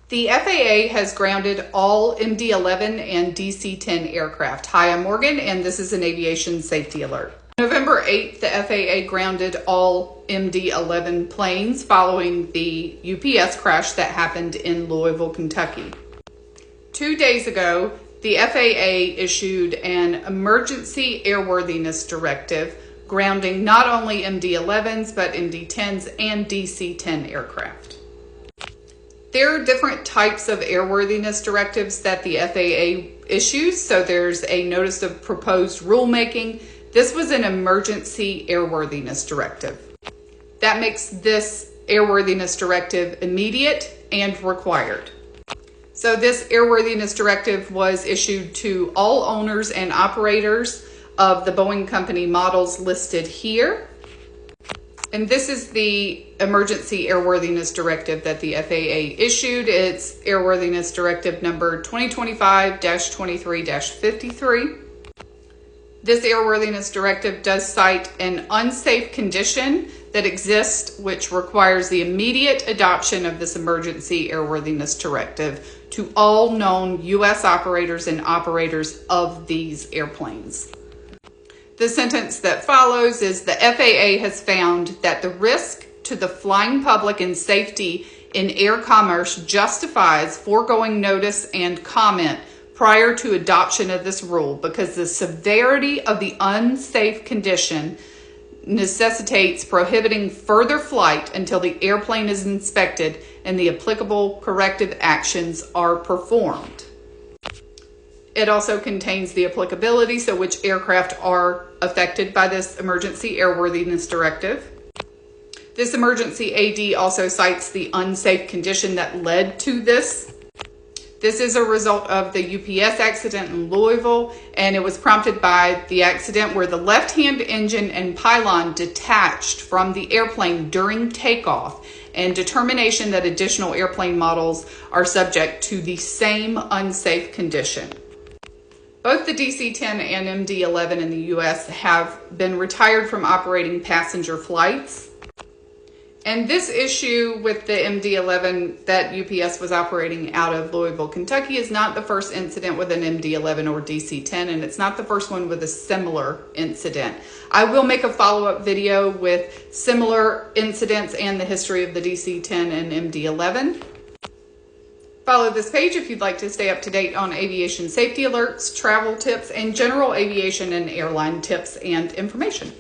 The FAA has grounded all MD-11 and DC-10 aircraft. Hi, I'm Morgan, and this is an aviation safety alert. November 8th, the FAA grounded all MD-11 planes following the UPS crash that happened in Louisville, Kentucky. 2 days ago, the FAA issued an emergency airworthiness directive grounding not only MD-11s, but MD-10s and DC-10 aircraft. There are different types of airworthiness directives that the FAA issues. So there's a notice of proposed rulemaking. This was an emergency airworthiness directive. That makes this airworthiness directive immediate and required. So this airworthiness directive was issued to all owners and operators of the Boeing Company models listed here. And this is the emergency airworthiness directive that the FAA issued. It's airworthiness directive number 2025-23-53. This airworthiness directive does cite an unsafe condition that exists, which requires the immediate adoption of this emergency airworthiness directive to all known U.S. operators and operators of these airplanes. The sentence that follows is the FAA has found that the risk to the flying public and safety in air commerce justifies foregoing notice and comment prior to adoption of this rule because the severity of the unsafe condition necessitates prohibiting further flight until the airplane is inspected and the applicable corrective actions are performed. It also contains the applicability, so which aircraft are affected by this emergency airworthiness directive. This emergency AD also cites the unsafe condition that led to this. This is a result of the UPS accident in Louisville, and it was prompted by the accident where the left-hand engine and pylon detached from the airplane during takeoff, and determination that additional airplane models are subject to the same unsafe condition. Both the DC-10 and MD-11 in the U.S. have been retired from operating passenger flights. And this issue with the MD-11 that UPS was operating out of Louisville, Kentucky is not the first incident with an MD-11 or DC-10, and it's not the first one with a similar incident. I will make a follow-up video with similar incidents and the history of the DC-10 and MD-11. Follow this page if you'd like to stay up to date on aviation safety alerts, travel tips, and general aviation and airline tips and information.